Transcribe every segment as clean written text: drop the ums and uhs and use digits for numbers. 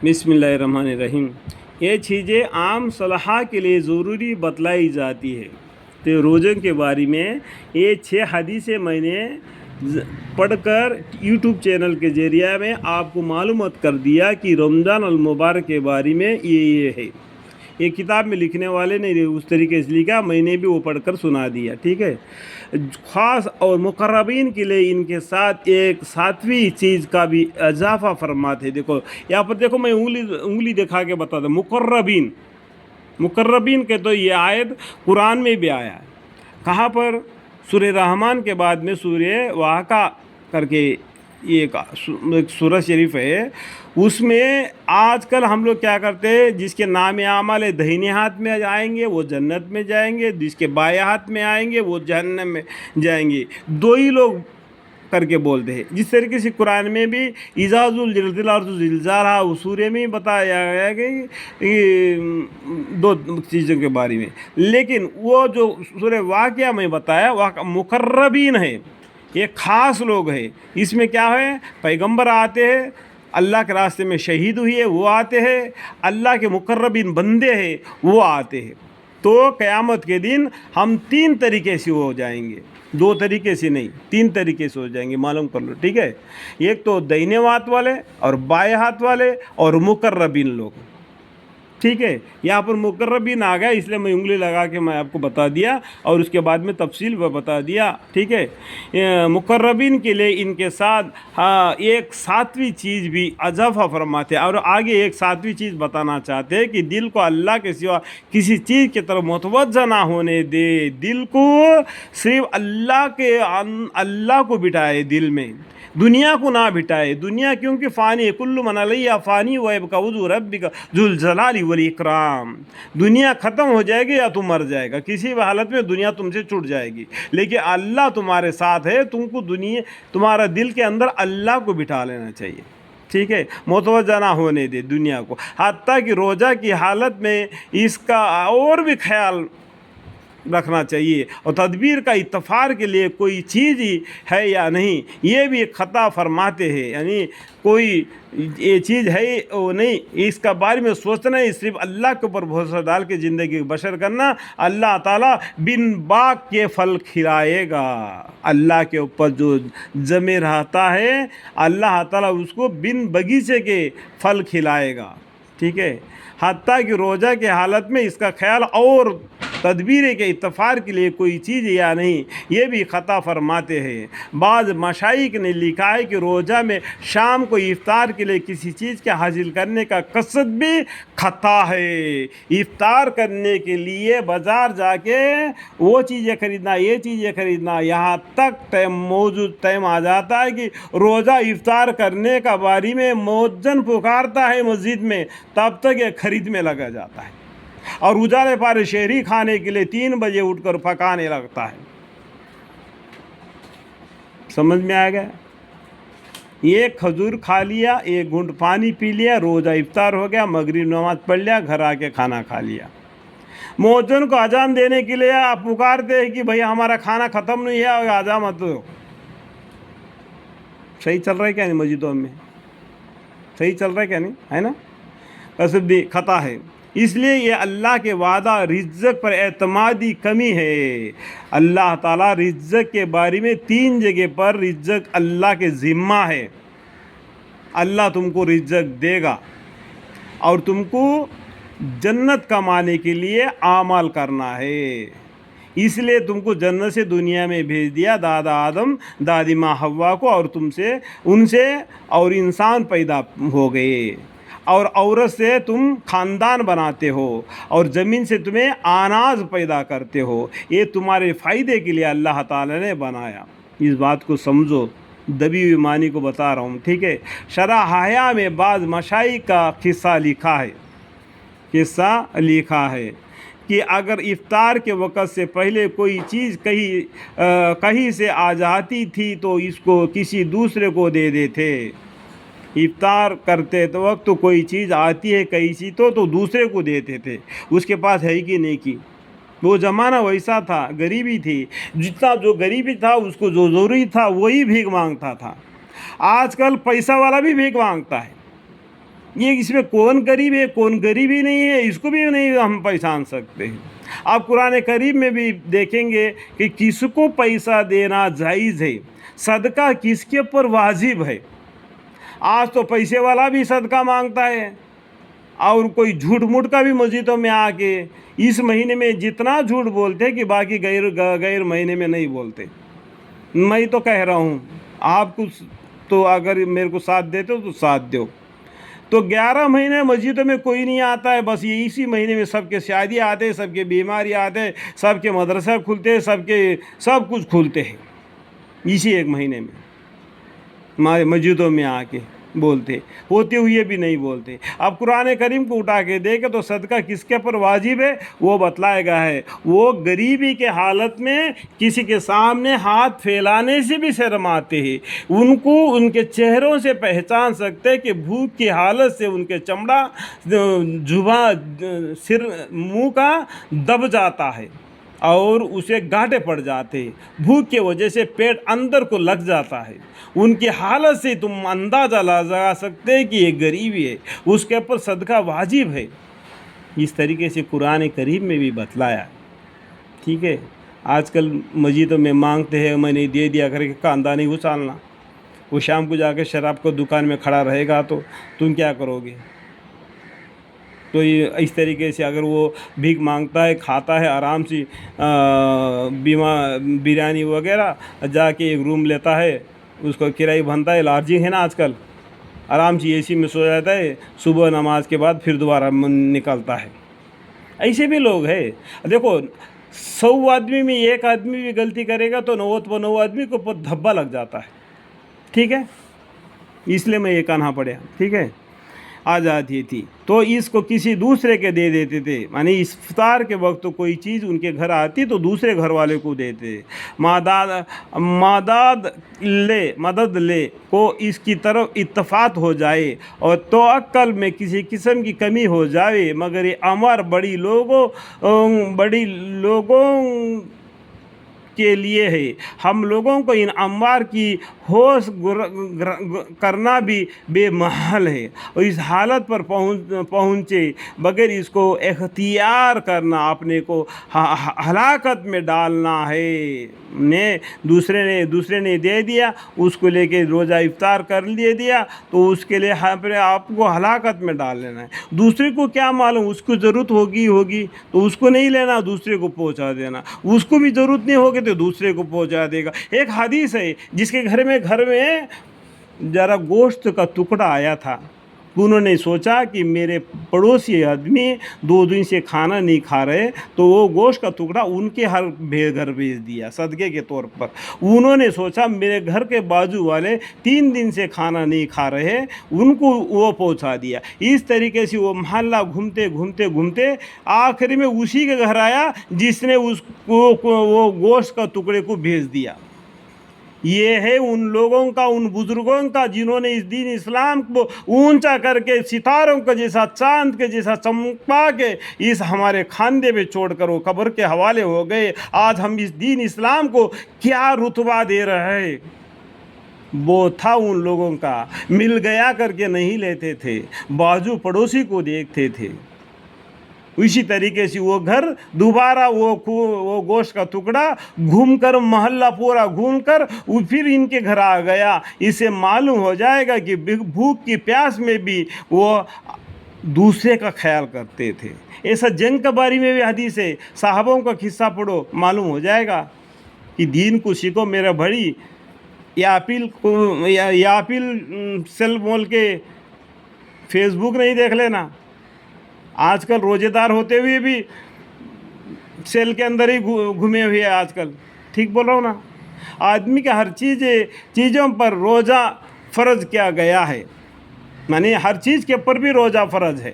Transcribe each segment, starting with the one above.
बिस्मिल्लाहिर्रहमानिर्रहीम। ये चीज़ें आम सलाह के लिए ज़रूरी बतलाई जाती है। तो रोज़े के बारे में ये 6 हदीसें मैंने पढ़कर यूट्यूब चैनल के ज़रिए में आपको मालूमात कर दिया कि रमज़ान अल मुबारक के बारे में ये है। ये किताब में लिखने वाले ने उस तरीके से लिखा, मैंने भी वो पढ़कर सुना दिया। ठीक है। ख़ास और मुक़र्रबीन के लिए इनके साथ एक सातवीं चीज़ का भी इजाफ़ा फरमाते हैं। देखो यहाँ पर, देखो मैं उंगली दिखा के बता दूँ। मुक़र्रबीन, मुक़र्रबीन के तो ये आयत कुरान में भी आया है। कहाँ पर? सूरह रहमान के बाद में सूरह वाक़ा करके ये एक सूरह शरीफ है। उसमें आजकल हम लोग क्या करते हैं, जिसके नाम आमल दाहिने हाथ में आएंगे वो जन्नत में जाएंगे, जिसके बाएं हाथ में आएंगे वो जहन्नम में जाएंगे। दो ही लोग करके बोलते हैं। जिस तरीके से कुरान में भी इजाजुल जिलज़ाला उस सूरे में बताया गया है कि दो चीज़ों के बारे में। लेकिन वो जो सूरह वाक़िया में बताया वह मुक़र्रबीन है, ये ख़ास लोग हैं। इसमें क्या है, पैगंबर आते हैं, अल्लाह के रास्ते में शहीद हुए है वो आते हैं, अल्लाह के मुक़र्रबीन बंदे हैं वो आते हैं। तो क़यामत के दिन हम 3 तरीके से हो जाएंगे, 2 तरीके से नहीं, 3 तरीके से हो जाएंगे। मालूम कर लो। ठीक है। एक तो दाहिने हाथ वाले और बाएं हाथ वाले और मुक़र्रबीन लोग। ठीक है। यहाँ पर मुक़र्रबीन आ गया, इसलिए मैं उंगली लगा के मैं आपको बता दिया और उसके बाद में तफसील बता दिया। ठीक है। मुक़र्रबीन के लिए इनके साथ एक 7वीं चीज़ भी इजाफ़ा फरमाते हैं और आगे एक 7वीं चीज़ बताना चाहते हैं कि दिल को अल्लाह के सिवा किसी चीज़ की तरफ मुतवज्जा ना होने दे। दिल को सिर्फ अल्लाह को बिठाए, दिल में दुनिया को ना बिठाए। दुनिया क्योंकि फ़ानी, कुल्लु मन अलैहा फ़ानी व यबका वजहु रब्बिका ज़ुल जलाली वल इकराम। दुनिया ख़त्म हो जाएगी या तुम मर जाएगा, किसी भी हालत में दुनिया तुमसे छूट जाएगी। लेकिन अल्लाह तुम्हारे साथ है, तुमको दुनिया, तुम्हारा दिल के अंदर अल्लाह को बिठा लेना चाहिए। ठीक है। मुतवज्जा ना होने दे दुनिया को। हत्ता कि रोज़ा की हालत में इसका और भी ख्याल रखना चाहिए और तदबीर का इत्तफ़ार के लिए कोई चीज़ ही है या नहीं, ये भी ख़ता फरमाते हैं। यानी कोई ये चीज़ है वो नहीं, इसका बारे में सोचना ही, सिर्फ अल्लाह के ऊपर भरोसा डाल के ज़िंदगी बशर करना। अल्लाह ताला बिन बाग के फल खिलाएगा। अल्लाह के ऊपर जो जमे रहता है, अल्लाह ताला उसको बिन बगीचे के फल खिलाएगा। ठीक है। हत्ता कि रोज़ा के हालत में इसका ख्याल और तदबीर के इत्तफ़ार के लिए कोई चीज़ या नहीं, ये भी ख़ता फरमाते हैं। बाज़ मशाइख ने लिखा है कि रोज़ा में शाम को इफ़्तार के लिए किसी चीज़ के हासिल करने का कसद भी ख़ता है। इफ़्तार करने के लिए बाज़ार जाके वो चीज़ें ख़रीदना, ये चीज़ें ख़रीदना, यहाँ तक टाइम आ जाता है कि रोज़ा इफ़्तार करने का बारी में मौज़न पुकारता है मस्जिद में, तब तक ये ख़रीद में लगा जाता है और उजाले पारे शहरी खाने के लिए 3 बजे उठकर पकाने लगता है। समझ में आ गया? एक खजूर खा लिया, एक घूंट पानी पी लिया, रोज़ा इफ्तार हो गया, मगरिब नमाज पढ़ लिया, घर आके खाना खा लिया। मौज़न को अजान देने के लिए आप पुकारते हैं कि भैया हमारा खाना ख़त्म नहीं है और अजान मत दो। सही चल रहा है क्या नहीं? मस्जिदों में सही चल रहा है क्या नहीं? है ना? कसद भी ख़ता है। इसलिए ये अल्लाह के वादा रिज़्क़ पर एतमादी कमी है। अल्लाह ताला रिज़्क़ के बारे में 3 जगह पर रिज़्क़ अल्लाह के ज़िम्मा है। अल्लाह तुमको रिज़्क़ देगा और तुमको जन्नत कमाने के लिए आमाल करना है। इसलिए तुमको जन्नत से दुनिया में भेज दिया, दादा आदम दादी माँ हव्वा को, और तुमसे उनसे और इंसान पैदा हो गए और औरत से तुम ख़ानदान बनाते हो और ज़मीन से तुम्हें अनाज पैदा करते हो। ये तुम्हारे फ़ायदे के लिए अल्लाह ताला ने बनाया। इस बात को समझो, दबी हुई मानी को बता रहा हूँ। ठीक है। शरह हया में बाज़ मशाइख का किस्सा लिखा है कि अगर इफ़्तार के वक़्त से पहले कोई चीज़ कहीं से आ जाती थी तो इसको किसी दूसरे को दे देते। इफ्तार करते तो वक्त तो कोई चीज़ आती है कहीं सी तो दूसरे को देते थे, उसके पास है कि नहीं की। वो ज़माना वैसा था, गरीबी थी। जितना जो गरीबी था उसको जो ज़रूरी था वही भीख मांगता था। आजकल पैसा वाला भी भीख मांगता है। یہ اس میں کون غریب ہے کون غریب ہی نہیں ہے، اس کو بھی نہیں ہم پہچان سکتے ہیں۔ آپ قرآن کریم میں بھی دیکھیں گے کہ کس کو پیسہ دینا جائز ہے، صدقہ کس کے اوپر واجب ہے۔ آج تو پیسے والا بھی صدقہ مانگتا ہے، اور کوئی جھوٹ موٹ کا بھی مسجدوں میں آ کے اس مہینے میں جتنا جھوٹ بولتے کہ باقی غیر مہینے میں نہیں بولتے۔ میں تو کہہ رہا ہوں آپ کو تو اگر میرے کو ساتھ دیتے ہو تو ساتھ دو۔ تو 11 مہینے مسجدوں میں کوئی نہیں آتا ہے، بس یہ اسی مہینے میں سب کے شادی آتے ہیں، سب کے بیماری آتے ہیں، سب کے مدرسہ کھلتے ہیں، سب کچھ کھلتے ہیں اسی ایک مہینے میں مسجدوں میں آ کے بولتے، ہوتے ہوئے بھی نہیں بولتے۔ اب قرآن کریم کو اٹھا کے دیکھے تو صدقہ کس کے پر واجب ہے وہ بتلائے گا ہے۔ وہ غریبی کے حالت میں کسی کے سامنے ہاتھ پھیلانے سے بھی شرماتے ہیں، ان کو ان کے چہروں سے پہچان سکتے کہ بھوک کی حالت سے ان کے چمڑا زبان سر منہ کا دب جاتا ہے اور اسے گاٹے پڑ جاتے ہیں، بھوک کی وجہ سے پیٹ اندر کو لگ جاتا ہے۔ ان کی حالت سے تم اندازہ لگا سکتے کہ یہ غریبی ہے، اس کے اوپر صدقہ واجب ہے۔ اس طریقے سے قرآن کریم میں بھی بتلایا، ٹھیک ہے۔ آج کل مسجدوں میں مانگتے ہیں میں نے دے دیا کر کے کاندھا نہیں اچھالنا، وہ شام کو جا کے شراب کو دکان میں کھڑا رہے گا تو تم کیا کرو گے؟ تو یہ اس طریقے سے اگر وہ بھیک مانگتا ہے، کھاتا ہے آرام سے بریانی وغیرہ، جا کے ایک روم لیتا ہے، اس کو کرایہ بنتا ہے، لارجنگ ہے نا آج کل، آرام سے اے سی میں سو جاتا ہے، صبح نماز کے بعد پھر دوبارہ نکلتا ہے۔ ایسے بھی لوگ ہیں۔ دیکھو 100 آدمی میں ایک آدمی بھی غلطی کرے گا تو 99 آدمی کو اوپر دھبا لگ جاتا ہے، ٹھیک ہے۔ اس لیے میں یہ کہنا پڑا، ٹھیک ہے۔ آ جاتی تھی تو اس کو کسی دوسرے کے دے دیتے تھے، یعنی افطار کے وقت کوئی چیز ان کے گھر آتی تو دوسرے گھر والے کو دیتے۔ مدد لے کو اس کی طرف اتفاق ہو جائے اور تو عقل میں کسی قسم کی کمی ہو جائے، مگر یہ امر بڑی لوگوں کے لیے ہے۔ ہم لوگوں کو ان اموار کی ہوش کرنا بھی بے محال ہے، اور اس حالت پر پہنچے بغیر اس کو اختیار کرنا اپنے کو ہلاکت میں ڈالنا ہے۔ دوسرے نے دے دیا، اس کو لے کے روزہ افطار کر دیا تو اس کے لیے اپنے آپ کو ہلاکت میں ڈال لینا ہے۔ دوسرے کو کیا معلوم، اس کو ضرورت ہوگی تو اس کو نہیں لینا، دوسرے کو پہنچا دینا، اس کو بھی ضرورت نہیں ہوگی تو دوسرے کو پہنچا دے گا۔ ایک حدیث ہے جس کے گھر میں ذرا گوشت کا ٹکڑا آیا تھا، انہوں نے سوچا کہ میرے پڑوسی آدمی 2 دن سے کھانا نہیں کھا رہے، تو وہ گوشت کا ٹکڑا ان کے گھر بھیج دیا صدقے کے طور پر۔ انہوں نے سوچا میرے گھر کے بازو والے 3 دن سے کھانا نہیں کھا رہے، ان کو وہ پہنچا دیا۔ اس طریقے سے وہ محلہ گھومتے آخر میں اسی کے گھر آیا جس نے اس کو وہ گوشت کا ٹکڑے کو بھیج دیا۔ یہ ہے ان لوگوں کا، ان بزرگوں کا جنہوں نے اس دین اسلام کو اونچا کر کے ستاروں کا جیسا، چاند کے جیسا چمکا کے اس ہمارے خاندے میں چھوڑ کر وہ قبر کے حوالے ہو گئے۔ آج ہم اس دین اسلام کو کیا رتبہ دے رہے ہیں؟ وہ تھا ان لوگوں کا، مل گیا کر کے نہیں لیتے تھے، بازو پڑوسی کو دیکھتے تھے۔ اسی طریقے سے وہ گھر دوبارہ وہ گوشت کا ٹکڑا گھوم کر محلہ پورا گھوم کر وہ پھر ان کے گھر آ گیا۔ اسے معلوم ہو جائے گا کہ بھوک کی پیاس میں بھی وہ دوسرے کا خیال کرتے تھے۔ ایسا جنگ کے بارے میں بھی حدیث ہے، صحابوں کا قصہ پڑھو معلوم ہو جائے گا کہ دین کو سیکھو میرا بھائی۔ یاپل سیل مول کے فیس بک نہیں دیکھ لینا، آج کل روزے دار ہوتے ہوئے بھی سیل کے اندر ہی گھومے ہوئے آج کل، ٹھیک بول رہا ہوں نا؟ آدمی کے ہر چیزوں پر روزہ فرض کیا گیا ہے، یعنی ہر چیز کے اوپر بھی روزہ فرض ہے۔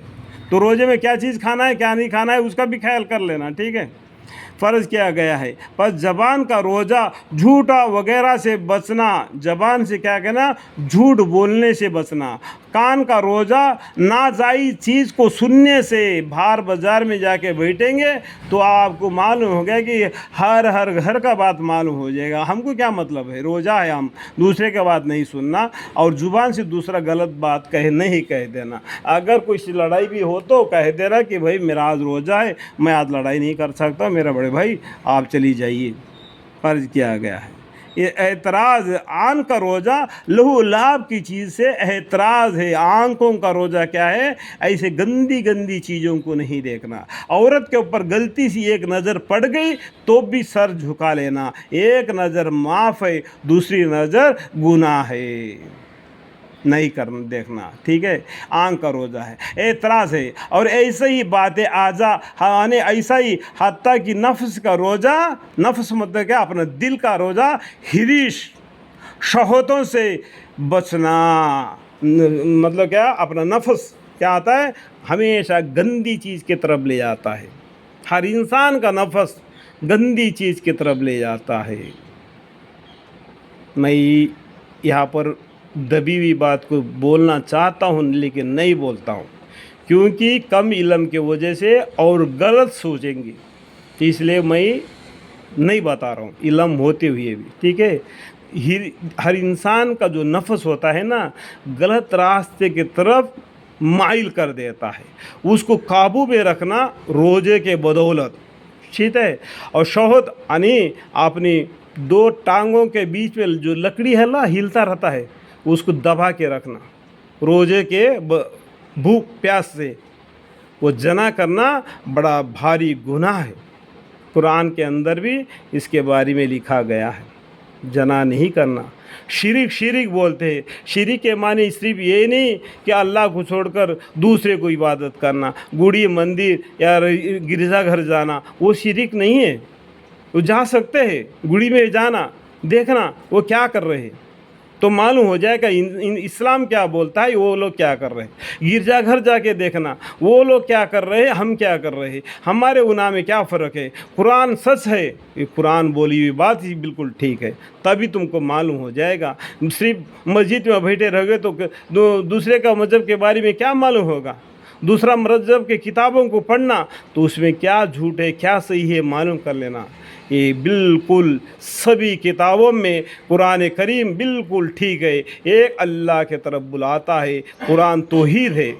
تو روزے میں کیا چیز کھانا ہے کیا نہیں کھانا ہے اس کا بھی خیال کر لینا، ٹھیک ہے۔ फ़र्ज़ किया गया है। बस ज़बान का रोज़ा झूठा वगैरह से बचना, ज़बान से क्या कहना, झूठ बोलने से बचना। कान का रोज़ा नाजायज़ चीज़ को सुनने से। बाहर बाज़ार में जाके बैठेंगे तो आपको मालूम हो गया कि हर घर का बात मालूम हो जाएगा। हमको क्या मतलब है, रोज़ा है, हम दूसरे का बात नहीं सुनना और ज़ुबान से दूसरा गलत बात नहीं कह देना। अगर कोई लड़ाई भी हो तो कह देना कि भाई मेरा आज रोज़ा है, मैं आज लड़ाई नहीं कर सकता, मेरा बड़े भाई आप चली जाइए। फ़र्ज़ किया गया है। ये एतराज़, आन का रोज़ा लहू लाभ की चीज़ से एतराज़ है। आंखों का रोज़ा क्या है, ऐसे गंदी गंदी चीज़ों को नहीं देखना। औरत के ऊपर गलती सी एक नज़र पड़ गई तो भी सर झुका लेना। एक नज़र माफ़ है, दूसरी नज़र गुनाह है, नहीं करना देखना, ठीक है। आंख का रोज़ा है, एतराज़ है। और ऐसे ही बातें आजा यानी ऐसा ही हत्ता कि नफ्स का रोज़ा, नफ्स मतलब क्या, अपना दिल का रोज़ा, हिरिश शहवतों से बचना। मतलब क्या, अपना नफ्स क्या आता है, हमेशा गंदी चीज़ की तरफ ले जाता है। हर इंसान का नफ्स गंदी चीज़ की तरफ ले जाता है। मैं यहाँ पर दबी हुई बात को बोलना चाहता हूँ लेकिन नहीं बोलता हूँ, क्योंकि कम इल्म की वजह से और गलत सोचेंगे, तो इसलिए मैं नहीं बता रहा हूँ इल्म होते हुए भी, ठीक है। हर इंसान का जो नफ्स होता है ना, गलत रास्ते की तरफ माइल कर देता है। उसको काबू में रखना रोज़े के बदौलत, ठीक है। और शहवत यानी अपनी दो टांगों के बीच में जो लकड़ी है ना, हिलता रहता है, उसको दबा के रखना। रोज़े के भूख प्यास से वो जना करना बड़ा भारी गुनाह है। कुरान के अंदर भी इसके बारे में लिखा गया है, जना नहीं करना। शिरिक बोलते हैं। शिरिक के माने सिर्फ ये नहीं कि अल्लाह को छोड़कर दूसरे को इबादत करना, गुड़ी मंदिर या गिरजाघर जाना, वो शिरिक नहीं है। वो जा सकते हैं, गुड़ी में जाना, देखना वो क्या कर रहे हैं, तो मालूम हो जाएगा इस्लाम क्या बोलता है, वो लोग क्या कर रहे हैं। गिरजाघर जाके देखना, वो लोग क्या कर रहे हैं, हम क्या कर रहे हैं, हमारे गुनाह में क्या फ़र्क है। कुरान सच है, ये कुरान बोली हुई बात ही बिल्कुल ठीक है, तभी तुमको मालूम हो जाएगा। सिर्फ मस्जिद में बैठे रहोगे तो दूसरे का मज़हब के बारे में क्या मालूम होगा। दूसरा मज़हब के किताबों को पढ़ना तो उसमें क्या झूठ है क्या सही है मालूम कर लेना। ये बिल्कुल सभी किताबों में कुरान करीम बिल्कुल ठीक है, एक अल्लाह के तरफ बुलाता है, कुरान तौहीद है,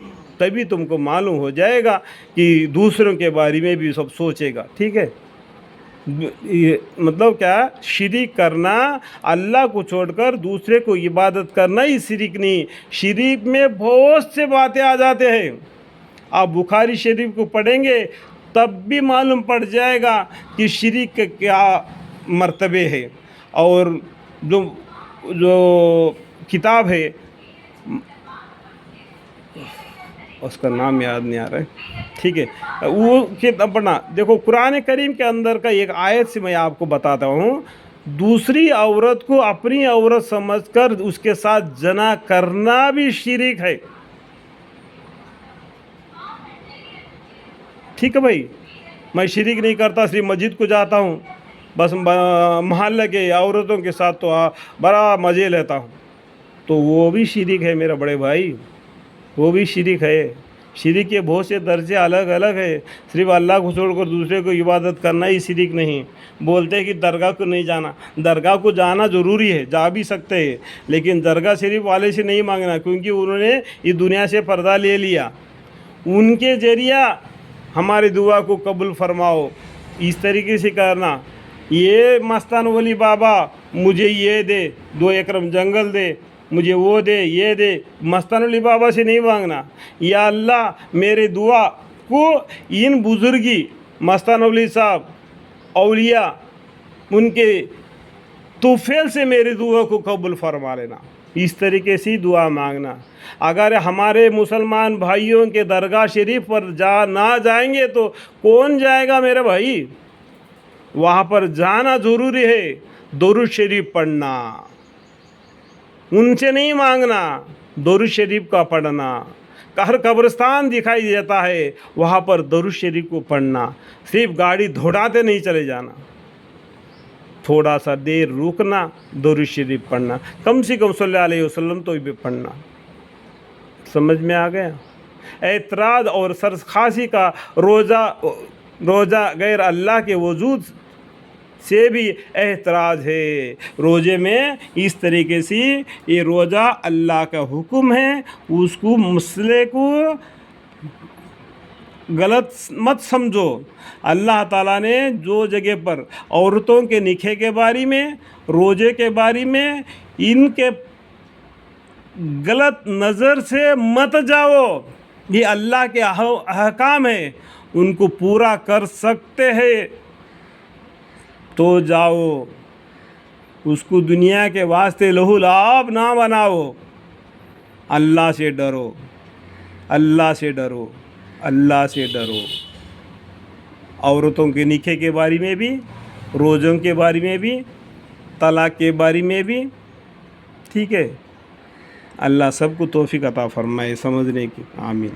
तभी तुमको मालूम हो जाएगा कि दूसरों के बारे में भी सब सोचेगा, ठीक है। ये मतलब क्या, शिरिक करना, अल्लाह को छोड़कर दूसरे को इबादत करना ही शिरिक नहीं। शिरिक में बहुत से बातें आ जाते हैं। आप बुखारी शरीफ को पढ़ेंगे तब भी मालूम पड़ जाएगा कि शिरिक के क्या मर्तबे है। और जो किताब है उसका नाम याद नहीं आ रहा है, ठीक है, वो किताब पढ़ना। देखो कुरान करीम के अंदर का एक आयत से मैं आपको बताता हूँ, दूसरी औरत को अपनी औरत समझकर उसके साथ जना करना भी शिरिक है, ठीक है भाई। मैं शिरिक नहीं करता, सिर्फ मस्जिद को जाता हूँ, बस मोहल्ले के औरतों के साथ तो बड़ा मज़े लेता हूँ, तो वो भी शिरिक है मेरा बड़े भाई, वो भी शिरिक है। शिरिक के बहुत से दर्जे अलग अलग है। सिर्फ अल्लाह को छोड़कर दूसरे को इबादत करना ही शिरिक नहीं। बोलते हैं कि दरगाह को नहीं जाना, दरगाह को जाना ज़रूरी है, जा भी सकते हैं, लेकिन दरगाह शरीफ वाले से नहीं मांगना, क्योंकि उन्होंने इस दुनिया से पर्दा ले लिया। उनके ज़रिया हमारी दुआ को कबूल फरमाओ, इस तरीके से करना। ये मस्तान वली बाबा मुझे ये दे, 2 एकड़ जंगल दे, मुझे वो दे ये दे, मस्तान वली बाबा से नहीं मांगना। या अल्लाह मेरे दुआ को इन बुज़ुर्गी मस्तान वली साहब औलिया उनके तोफ़ेल से मेरी दुआ को कबूल फरमा लेना, इस तरीके से दुआ मांगना। अगर हमारे मुसलमान भाइयों के दरगाह शरीफ पर ना जाएंगे तो कौन जाएगा मेरे भाई। वहाँ पर जाना ज़रूरी है, दुरूद शरीफ पढ़ना, उनसे नहीं मांगना, दुरूद शरीफ का पढ़ना। ہر قبرستان دکھائی دیتا ہے، وہاں پر درود شریف کو پڑھنا، صرف گاڑی دھوڑاتے نہیں چلے جانا، تھوڑا سا دیر رکنا، درود شریف پڑھنا، کم سے کم صلی اللہ علیہ وسلم تو بھی پڑھنا۔ سمجھ میں آ گیا؟ اعتراض اور سرخاسی کا روزہ غیر اللہ کے وجود سے بھی اعتراض ہے۔ روزے میں اس طریقے سے یہ روزہ اللہ کا حکم ہے، اس کو مسئلے کو غلط مت سمجھو۔ اللہ تعالیٰ نے جو جگہ پر عورتوں کے نکاح کے بارے میں، روزے کے بارے میں، ان کے غلط نظر سے مت جاؤ، یہ اللہ کے احکام ہیں، ان کو پورا کر سکتے ہیں تو جاؤ، اس کو دنیا کے واسطے لہو لعاب نہ بناؤ۔ اللہ سے ڈرو، اللہ سے ڈرو، اللہ سے ڈرو۔ عورتوں کے نکاح کے بارے میں بھی، روزوں کے بارے میں بھی، طلاق کے بارے میں بھی، ٹھیک ہے؟ اللہ سب کو توفیق عطا فرمائے سمجھنے کی، آمین۔